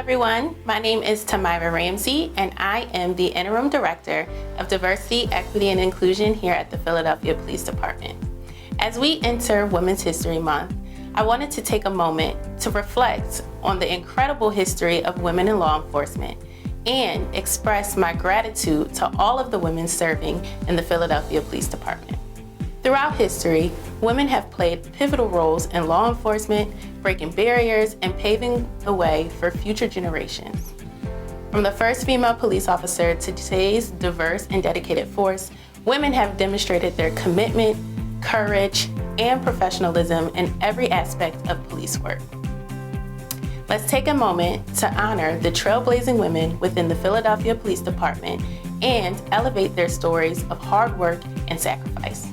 everyone. My name is Tamira Ramsey, and I am the Interim Director of Diversity, Equity, and Inclusion here at the Philadelphia Police Department. As we enter Women's History Month, I wanted to take a moment to reflect on the incredible history of women in law enforcement and express my gratitude to all of the women serving in the Philadelphia Police Department. Throughout history, women have played pivotal roles in law enforcement, breaking barriers and paving the way for future generations. From the first female police officer to today's diverse and dedicated force, women have demonstrated their commitment, courage, and professionalism in every aspect of police work. Let's take a moment to honor the trailblazing women within the Philadelphia Police Department and elevate their stories of hard work and sacrifice.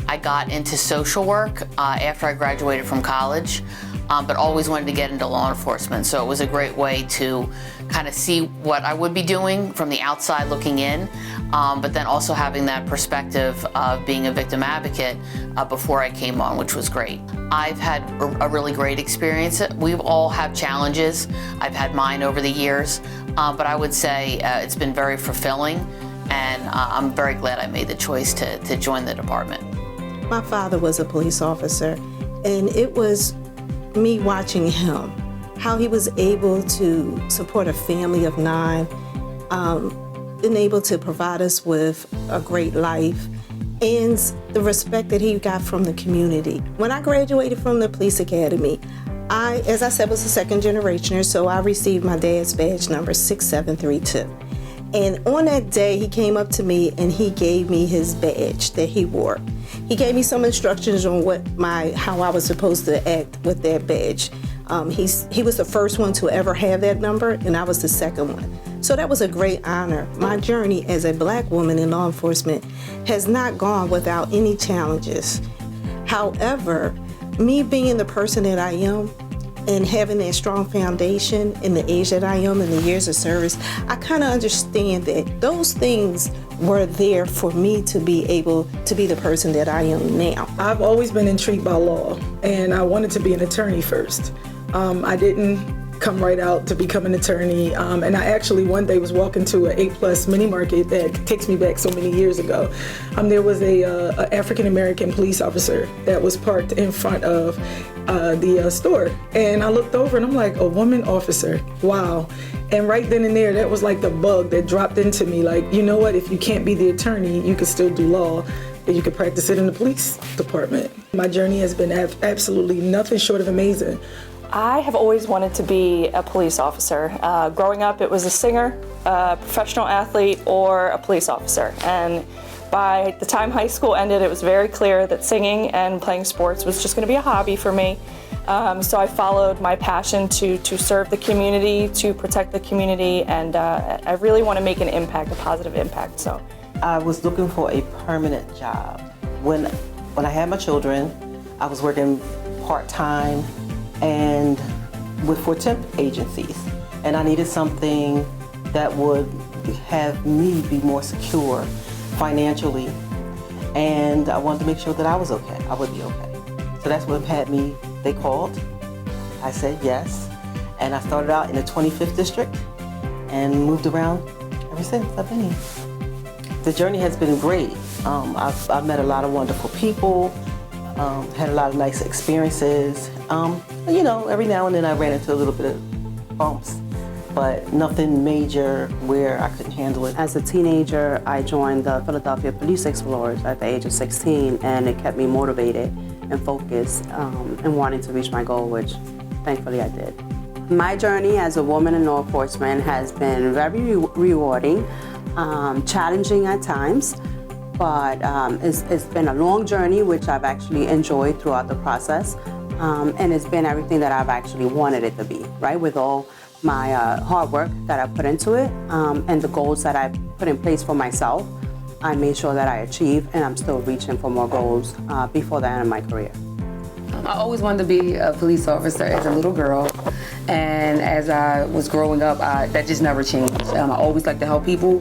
I got into social work after I graduated from college, but always wanted to get into law enforcement. So it was a great way to kind of see what I would be doing from the outside looking in, but then also having that perspective of being a victim advocate before I came on, which was great. I've had a really great experience. We all have challenges. I've had mine over the years, but I would say it's been very fulfilling, and I'm very glad I made the choice to join the department. My father was a police officer, and it was me watching him, how he was able to support a family of 9, been able to provide us with a great life, and the respect that he got from the community. When I graduated from the police academy, I, as I said, was a second generationer, so I received my dad's badge number 6732. And on that day, he came up to me and he gave me his badge that he wore. He gave me some instructions on how I was supposed to act with that badge. He was the first one to ever have that number, and I was the second one. So that was a great honor. My journey as a Black woman in law enforcement has not gone without any challenges. However, me being the person that I am, and having that strong foundation in the age that I am and the years of service, I kind of understand that those things were there for me to be able to be the person that I am now. I've always been intrigued by law, and I wanted to be an attorney first. I didn't come right out to become an attorney, and I actually one day was walking to an A+ mini market that takes me back so many years ago. There was a African-American police officer that was parked in front of the store, and I looked over and I'm like, a woman officer, wow. And right then and there, that was like the bug that dropped into me, like, you know what, if you can't be the attorney, you could still do law, and you could practice it in the police department. My journey has been absolutely nothing short of amazing. I have always wanted to be a police officer. Growing up, it was a singer, a professional athlete, or a police officer. And by the time high school ended, it was very clear that singing and playing sports was just going to be a hobby for me. So I followed my passion to serve the community, to protect the community, and I really want to make an impact, a positive impact. So I was looking for a permanent job. When I had my children, I was working part-time and for temp agencies, and I needed something that would have me be more secure financially, and I wanted to make sure that I was okay, I would be okay. So that's what had me, they called, I said yes, and I started out in the 25th district and moved around ever since I've been here. The journey has been great. I've met a lot of wonderful people, had a lot of nice experiences. You know, every now and then I ran into a little bit of bumps, but nothing major where I couldn't handle it. As a teenager, I joined the Philadelphia Police Explorers at the age of 16, and it kept me motivated and focused and wanting to reach my goal, which thankfully I did. My journey as a woman in law enforcement has been very rewarding, challenging at times, but it's been a long journey, which I've actually enjoyed throughout the process. And it's been everything that I've actually wanted it to be, right? With all my hard work that I put into it and the goals that I put in place for myself, I made sure that I achieved, and I'm still reaching for more goals before the end of my career. I always wanted to be a police officer as a little girl, and as I was growing up, that just never changed. I always liked to help people,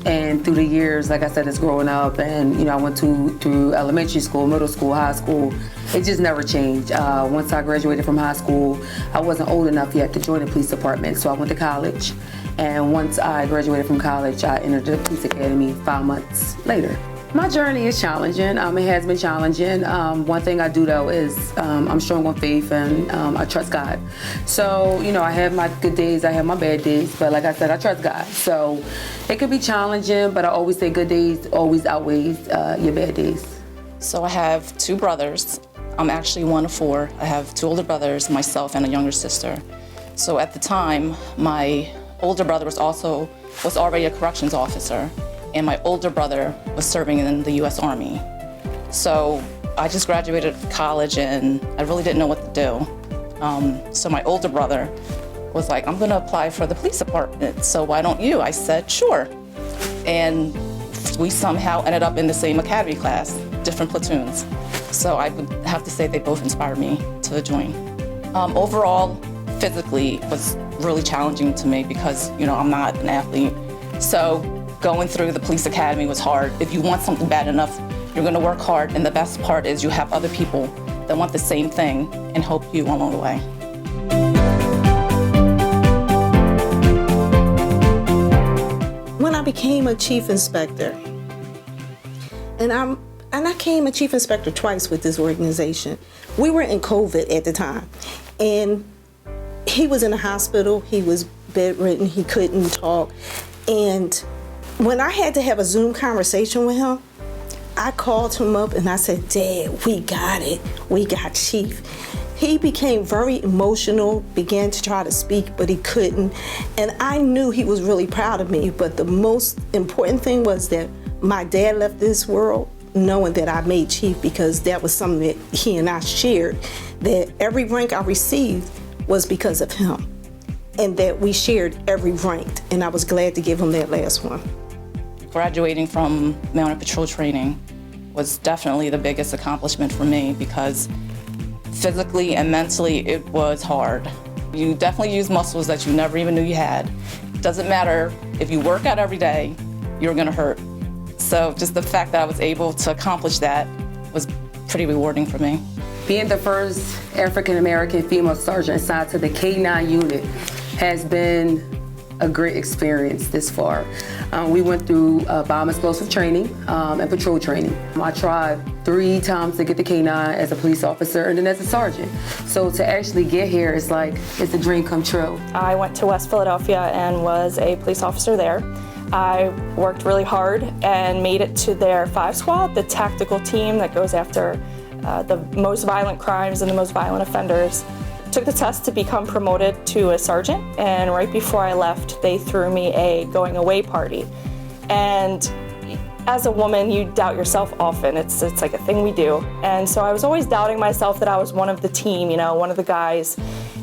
And through the years, like I said, it's growing up, and I went through elementary school, middle school, high school. It just never changed. Once I graduated from high school, I wasn't old enough yet to join the police department, so I went to college. And once I graduated from college, I entered the police academy 5 months later. My journey is challenging. It has been challenging. One thing I do though is I'm strong on faith, and I trust God. So, I have my good days, I have my bad days, but like I said, I trust God. So it could be challenging, but I always say good days always outweighs your bad days. So I have 2 brothers. I'm actually one of 4. I have 2 older brothers, myself, and a younger sister. So at the time, my older brother was already a corrections officer, and my older brother was serving in the U.S. Army. So I just graduated college, and I really didn't know what to do. So my older brother was like, I'm gonna apply for the police department, so why don't you? I said, sure. And we somehow ended up in the same academy class, different platoons. So I would have to say they both inspired me to join. Overall, physically, it was really challenging to me because, I'm not an athlete. So going through the police academy was hard. If you want something bad enough, you're gonna work hard, and the best part is you have other people that want the same thing and help you along the way. When I became a chief inspector, and I became a chief inspector twice with this organization. We were in COVID at the time, and he was in the hospital, he was bedridden, he couldn't talk, and when I had to have a Zoom conversation with him, I called him up and I said, Dad, we got it. We got Chief. He became very emotional, began to try to speak, but he couldn't. And I knew he was really proud of me, but the most important thing was that my dad left this world knowing that I made Chief, because that was something that he and I shared, that every rank I received was because of him, and that we shared every rank, and I was glad to give him that last one. Graduating from mounted patrol training was definitely the biggest accomplishment for me, because physically and mentally it was hard. You definitely use muscles that you never even knew you had. It doesn't matter if you work out every day, you're gonna hurt. So just the fact that I was able to accomplish that was pretty rewarding for me. Being the first African-American female sergeant assigned to the K-9 unit has been a great experience this far. We went through bomb explosive training and patrol training. I tried 3 times to get the K-9 as a police officer and then as a sergeant. So to actually get here, it's a dream come true. I went to West Philadelphia and was a police officer there. I worked really hard and made it to their 5 squad, the tactical team that goes after the most violent crimes and the most violent offenders. Took the test to become promoted to a sergeant, and right before I left, they threw me a going away party. And as a woman, you doubt yourself often. It's like a thing we do. And so I was always doubting myself that I was one of the team, one of the guys.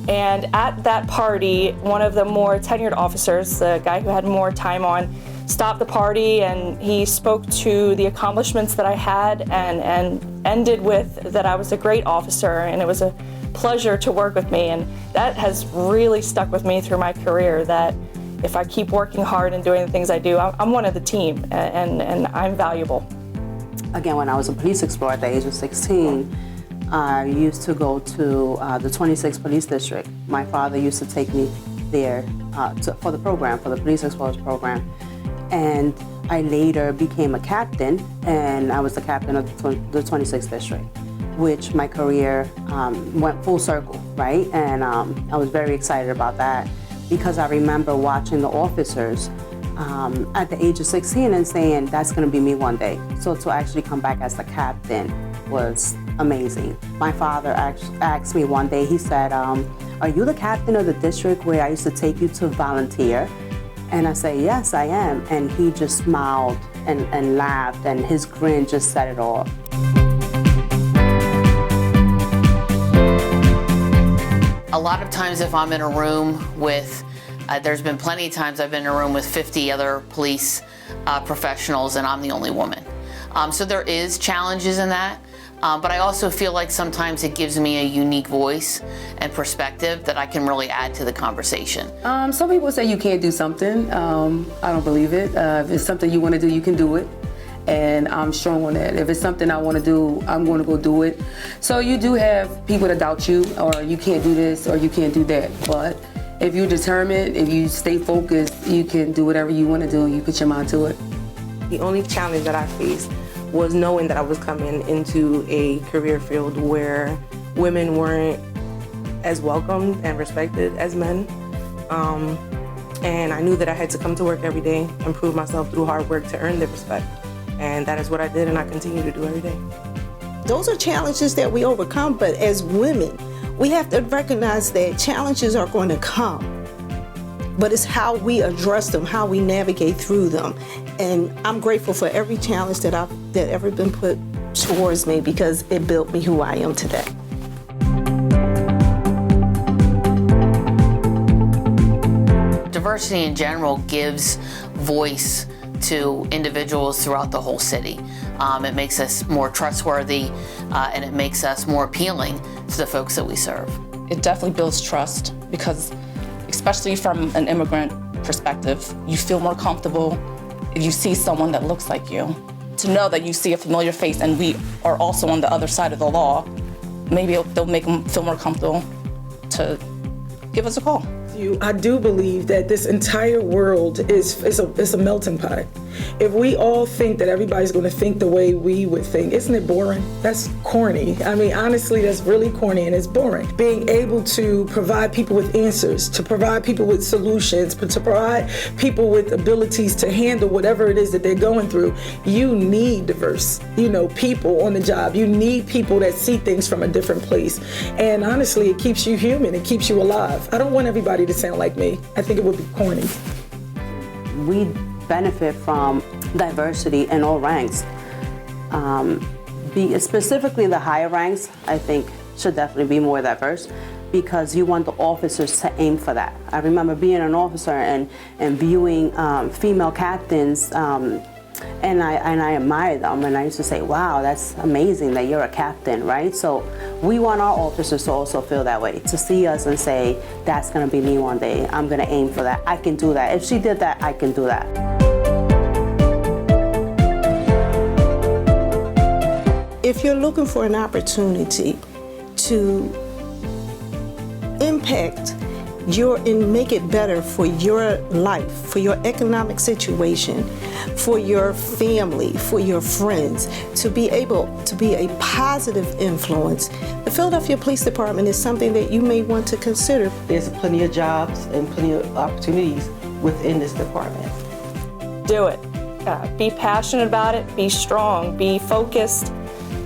And at that party, one of the more tenured officers, the guy who had more time on, stopped the party, and he spoke to the accomplishments that I had, and ended with that I was a great officer, and it was a pleasure to work with me. And that has really stuck with me through my career, that if I keep working hard and doing the things I do, I'm one of the team, and I'm valuable. Again, when I was a police explorer at the age of 16, I used to go to the 26th Police District. My father used to take me there for the program, for the Police Explorers program. And I later became a captain, and I was the captain of the 26th District, which my career went full circle, right? And I was very excited about that, because I remember watching the officers at the age of 16 and saying, that's gonna be me one day. So to actually come back as the captain was amazing. My father asked me one day, he said, are you the captain of the district where I used to take you to volunteer? And I said, yes, I am. And he just smiled and laughed, and his grin just said it all. A lot of times if I'm in a room with, there's been plenty of times I've been in a room with 50 other police professionals and I'm the only woman. So there is challenges in that. But I also feel like sometimes it gives me a unique voice and perspective that I can really add to the conversation. Some people say you can't do something. I don't believe it. If it's something you want to do, you can do it. And I'm strong on that. If it's something I want to do, I'm going to go do it. So you do have people that doubt you, or you can't do this, or you can't do that. But if you're determined, if you stay focused, you can do whatever you want to do and you put your mind to it. The only challenge that I faced was knowing that I was coming into a career field where women weren't as welcomed and respected as men. And I knew that I had to come to work every day and prove myself through hard work to earn their respect. And that is what I did, and I continue to do every day. Those are challenges that we overcome, but as women, we have to recognize that challenges are going to come, but it's how we address them, how we navigate through them. And I'm grateful for every challenge that ever been put towards me, because it built me who I am today. Diversity in general gives voice to individuals throughout the whole city. It makes us more trustworthy, and it makes us more appealing to the folks that we serve. It definitely builds trust because, especially from an immigrant perspective, you feel more comfortable if you see someone that looks like you. To know that you see a familiar face and we are also on the other side of the law, maybe they'll make them feel more comfortable to give us a call. I do believe that this entire world is a melting pot. If we all think that everybody's going to think the way we would think, isn't it boring? That's corny. I mean, honestly, that's really corny and it's boring. Being able to provide people with answers, to provide people with solutions, to provide people with abilities to handle whatever it is that they're going through, you need diverse, people on the job. You need people that see things from a different place. And honestly, it keeps you human. It keeps you alive. I don't want everybody to sound like me. I think it would be corny. We benefit from diversity in all ranks. Specifically the higher ranks, I think, should definitely be more diverse, because you want the officers to aim for that. I remember being an officer and viewing female captains, and I admired them, and I used to say, wow, that's amazing that you're a captain, right? So we want our officers to also feel that way, to see us and say, that's gonna be me one day, I'm gonna aim for that, I can do that. If she did that, I can do that. If you're looking for an opportunity to impact and make it better for your life, for your economic situation, for your family, for your friends, to be able to be a positive influence, the Philadelphia Police Department is something that you may want to consider. There's plenty of jobs and plenty of opportunities within this department. Do it. Be passionate about it, be strong, be focused,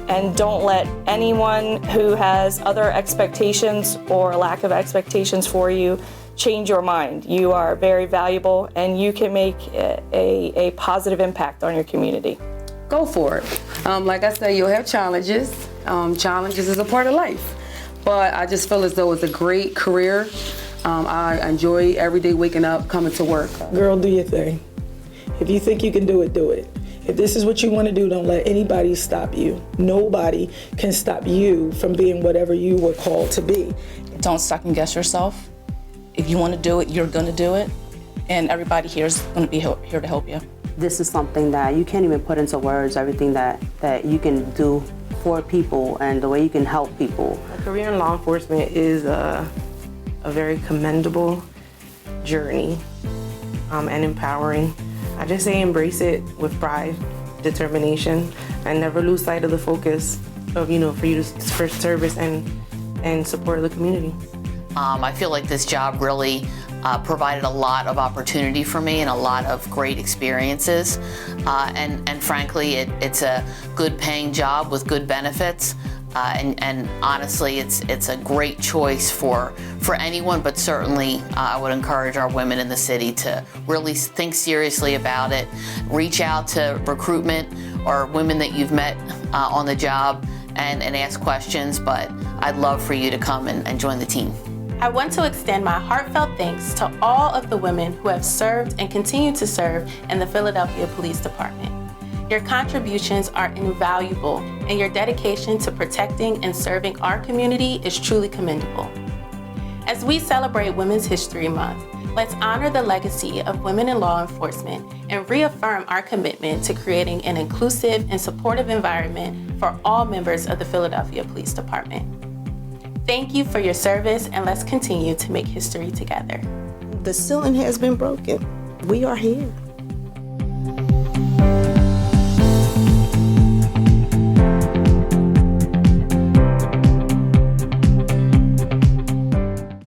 and don't let anyone who has other expectations or lack of expectations for you change your mind. You are very valuable and you can make a positive impact on your community. Go for it. Like I said, you'll have challenges. Challenges is a part of life. But I just feel as though it's a great career. I enjoy every day waking up, coming to work. Girl, do your thing. If you think you can do it, do it. If this is what you want to do, don't let anybody stop you. Nobody can stop you from being whatever you were called to be. Don't second guess yourself. If you want to do it, you're going to do it. And everybody here is going to be here to help you. This is something that you can't even put into words, everything that you can do for people and the way you can help people. A career in law enforcement is a very commendable journey and empowering. I just say embrace it with pride, determination, and never lose sight of the focus of, for you to first service and support the community. I feel like this job really provided a lot of opportunity for me and a lot of great experiences. And frankly, it's a good paying job with good benefits. And honestly, it's a great choice for anyone, but certainly I would encourage our women in the city to really think seriously about it. Reach out to recruitment or women that you've met on the job and ask questions, but I'd love for you to come and join the team. I want to extend my heartfelt thanks to all of the women who have served and continue to serve in the Philadelphia Police Department. Your contributions are invaluable, and your dedication to protecting and serving our community is truly commendable. As we celebrate Women's History Month, let's honor the legacy of women in law enforcement and reaffirm our commitment to creating an inclusive and supportive environment for all members of the Philadelphia Police Department. Thank you for your service, and let's continue to make history together. The ceiling has been broken. We are here.